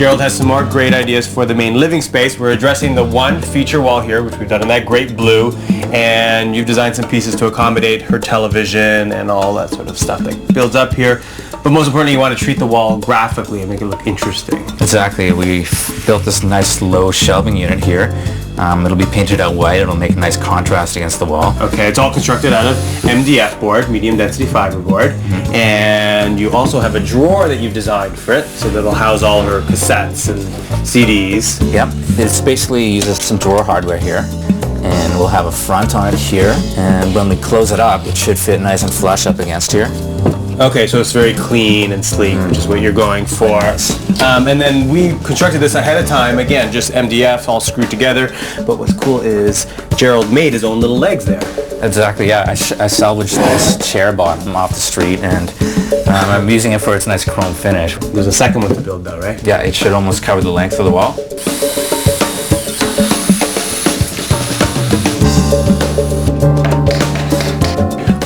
Gerald has some more great ideas for the main living space. We're addressing the one feature wall here, which we've done in that great blue, and you've designed some pieces to accommodate her television and all that sort of stuff that builds up here. But most importantly, you want to treat the wall graphically and make it look interesting. Exactly. We built this nice low shelving unit here. It'll be painted out white. It'll make a nice contrast against the wall. Okay, it's all constructed out of MDF board, medium density fiber board. And you also have a drawer that you've designed for it, so that'll house all her cassettes and CDs. Yep. It basically uses some drawer hardware here. And we'll have a front on it here. And when we close it up, it should fit nice and flush up against here. Okay, so it's very clean and sleek, which is what you're going for. And then we constructed this ahead of time. Again, just MDF all screwed together. But what's cool is Gerald made his own little legs there. Exactly, yeah. I salvaged this chair bottom off the street, and I'm using it for its nice chrome finish. There's a second one to build though, right? Yeah, it should almost cover the length of the wall.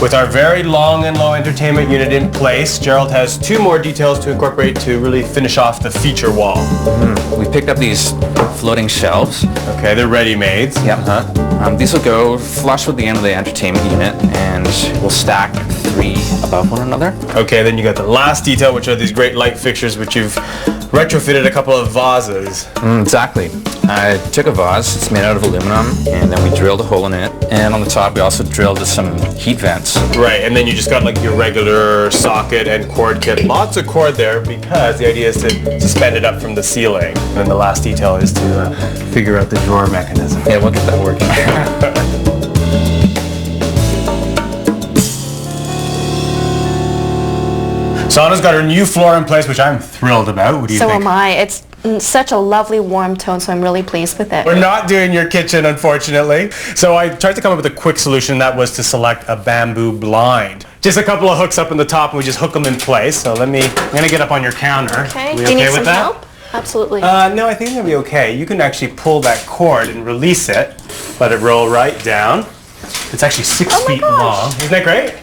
With our very long and low entertainment unit in place, Gerald has two more details to incorporate to really finish off the feature wall. We picked up these floating shelves. Okay, they're ready-mades. Yep. These will go flush with the end of the entertainment unit, and we'll stack 3 above one another. Okay, then you got the last detail, which are these great light fixtures, which you've retrofitted a couple of vases. Exactly. I took a vase, it's made out of aluminum, and then we drilled a hole in it. And on the top we also drilled some heat vents. Right, and then you just got like your regular socket and cord kit. Lots of cord there because the idea is to suspend it up from the ceiling. And the last detail is to figure out the drawer mechanism. Yeah, we'll get that working. Sonna's got her new floor in place, which I'm thrilled about. What do you think? So am I. It's such a lovely warm tone, so I'm really pleased with it. We're not doing your kitchen, unfortunately. So I tried to come up with a quick solution. That was to select a bamboo blind. Just a couple of hooks up in the top, and we just hook them in place. So I'm gonna get up on your counter. Okay. We Do you need with some that? help? Absolutely. No, I think it's gonna be okay. You can actually pull that cord and release it. Let it roll right down. It's actually 6 feet long. Isn't that great?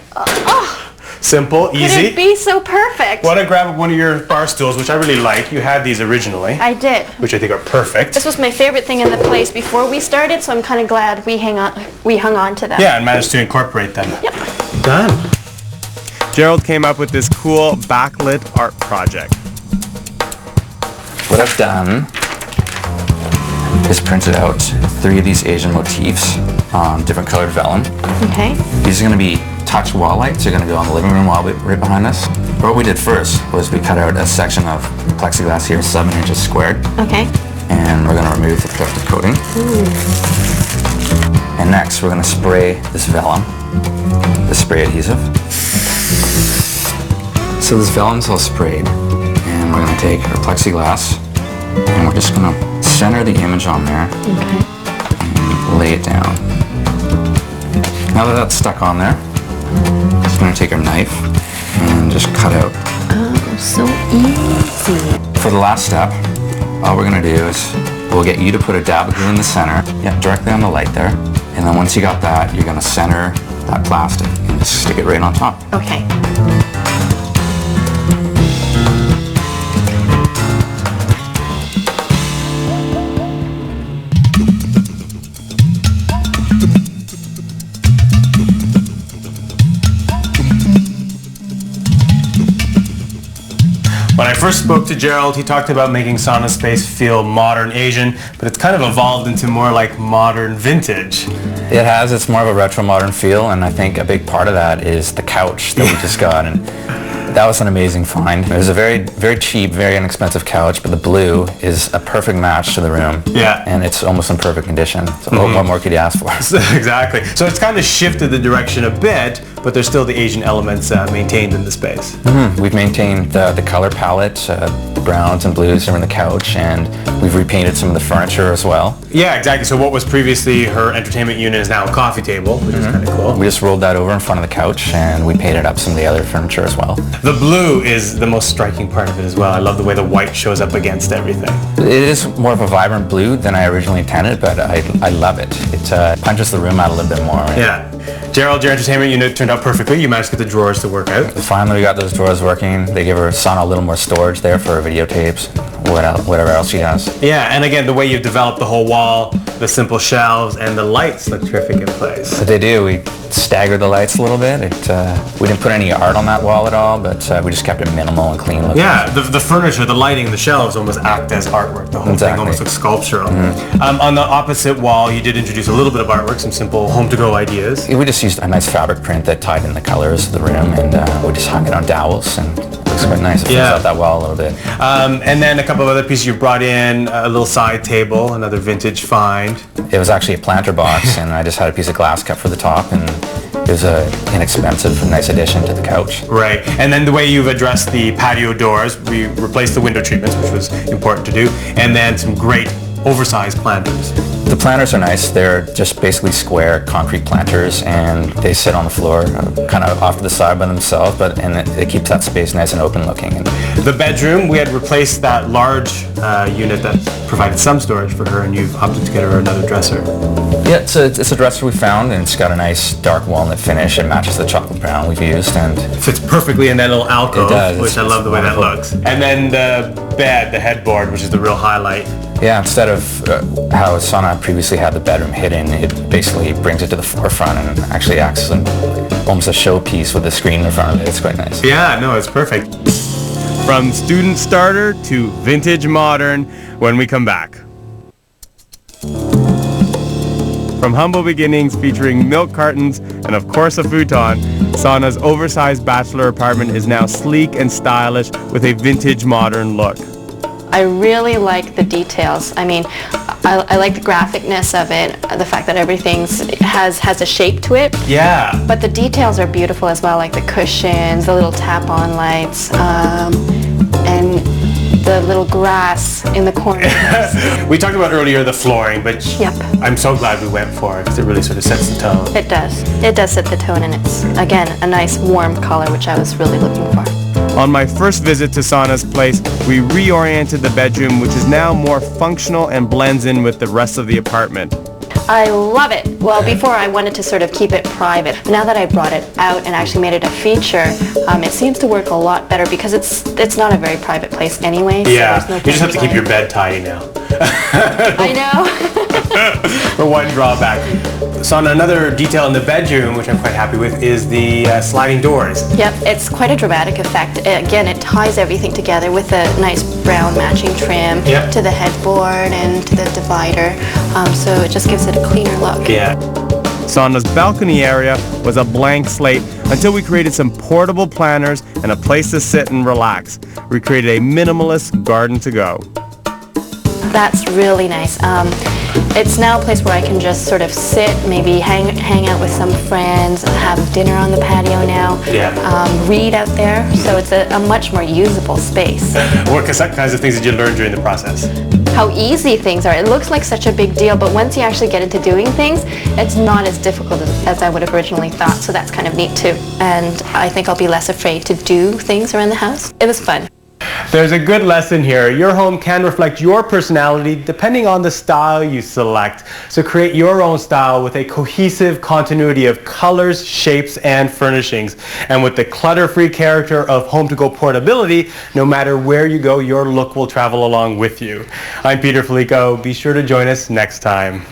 Simple, easy. Could it be so perfect? Want to grab one of your bar stools, which I really like. You had these originally. I did. Which I think are perfect. This was my favorite thing in the place before we started, so I'm kind of glad we hung on to them. Yeah, and managed to incorporate them. Yep. Done. Gerald came up with this cool backlit art project. What I've done is printed out 3 of these Asian motifs on different colored vellum. Okay. These are going to be touch wall lights. They're going to go on the living room wall right behind us. But what we did first was we cut out a section of plexiglass here, 7 inches squared. Okay. And we're going to remove the protective coating. Ooh. And next we're going to spray this vellum, the spray adhesive. So this vellum's all sprayed, and we're going to take our plexiglass and we're just going to center the image on there. Okay. And lay it down. Now that that's stuck on there, we're just going to take our knife and just cut out. Oh, so easy. For the last step, all we're going to do is we'll get you to put a dab of glue in the center, directly on the light there. And then once you got that, you're going to center that plastic and just stick it right on top. Okay. When I first spoke to Gerald, he talked about making Sonna's space feel modern Asian, but it's kind of evolved into more like modern vintage. It has. It's more of a retro modern feel, and I think a big part of that is the couch that we just got, and that was an amazing find. It was a very, very cheap, very inexpensive couch, but the blue is a perfect match to the room. Yeah. And it's almost in perfect condition. So what more could you ask for? Exactly. So it's kind of shifted the direction a bit, but there's still the Asian elements maintained in the space. We've maintained the color palette, the browns and blues are in the couch, and we've repainted some of the furniture as well. Yeah, exactly. So what was previously her entertainment unit is now a coffee table, which is kind of cool. We just rolled that over in front of the couch, and we painted up some of the other furniture as well. The blue is the most striking part of it as well. I love the way the white shows up against everything. It is more of a vibrant blue than I originally intended, but I love it. It punches the room out a little bit more. Right? Yeah. Gerald, your entertainment unit turned out perfectly. You managed to get the drawers to work out. Finally, we got those drawers working. They give our Sonna a little more storage there for our videotapes. whatever else she has. Yeah, and again, the way you've developed the whole wall, the simple shelves, and the lights look terrific in place. But they do. We staggered the lights a little bit. We didn't put any art on that wall at all, but we just kept it minimal and clean looking. Yeah, the furniture, the lighting, the shelves almost act as artwork. The whole thing almost looks sculptural. On the opposite wall, you did introduce a little bit of artwork, some simple home-to-go ideas. We just used a nice fabric print that tied in the colors of the room, and we just hung it on dowels, and it looks quite nice. It fills out that wall a little bit. And then a couple of other pieces you brought in, a little side table, another vintage find. It was actually a planter box, and I just had a piece of glass cut for the top, and it was an inexpensive and nice addition to the couch. Right, and then the way you've addressed the patio doors, we replaced the window treatments, which was important to do, and then some great oversized planters. The planters are nice. They're just basically square concrete planters, and they sit on the floor kind of off to the side by themselves, and it keeps that space nice and open looking. And the bedroom, we had replaced that large unit that provided some storage for her, and you've opted to get her another dresser. Yeah, it's a dresser we found, and it's got a nice dark walnut finish. It matches the chocolate brown we've used, and fits perfectly in that little alcove, which I love the way that looks. And then the bed, the headboard, which is the real highlight. Yeah, instead of how Sonna previously had the bedroom hidden, it basically brings it to the forefront and actually acts as almost a showpiece with the screen in front of it. It's quite nice. Yeah, no, it's perfect. From student starter to vintage modern when we come back. From humble beginnings featuring milk cartons and of course a futon, Sonna's oversized bachelor apartment is now sleek and stylish with a vintage modern look. I really like the details. I mean, I like the graphicness of it, the fact that everything has a shape to it. Yeah. But the details are beautiful as well, like the cushions, the little tap-on lights, and the little grass in the corner. We talked about earlier the flooring, but Yep. I'm so glad we went for it because it really sort of sets the tone. It does. It does set the tone, and it's, again, a nice warm color, which I was really looking for. On my first visit to Sonna's place, we reoriented the bedroom, which is now more functional and blends in with the rest of the apartment. I love it. Well, before I wanted to sort of keep it private. But now that I brought it out and actually made it a feature, it seems to work a lot better because it's not a very private place anyway. Yeah, so you just have to keep your bed tidy now. I know. For one drawback. Sonna, another detail in the bedroom, which I'm quite happy with, is the sliding doors. Yep, it's quite a dramatic effect. Again, it ties everything together with a nice brown matching trim to the headboard and to the divider, so it just gives it a cleaner look. Yeah. Sonna's balcony area was a blank slate until we created some portable planters and a place to sit and relax. We created a minimalist garden to go. That's really nice. It's now a place where I can just sort of sit, maybe hang out with some friends, have dinner on the patio now, read out there, so it's a much more usable space. What kinds of things did you learn during the process? How easy things are. It looks like such a big deal, but once you actually get into doing things, it's not as difficult as I would have originally thought, so that's kind of neat too. And I think I'll be less afraid to do things around the house. It was fun. There's a good lesson here. Your home can reflect your personality depending on the style you select. So create your own style with a cohesive continuity of colors, shapes, and furnishings. And with the clutter-free character of home-to-go portability, no matter where you go, your look will travel along with you. I'm Peter Felico. Be sure to join us next time.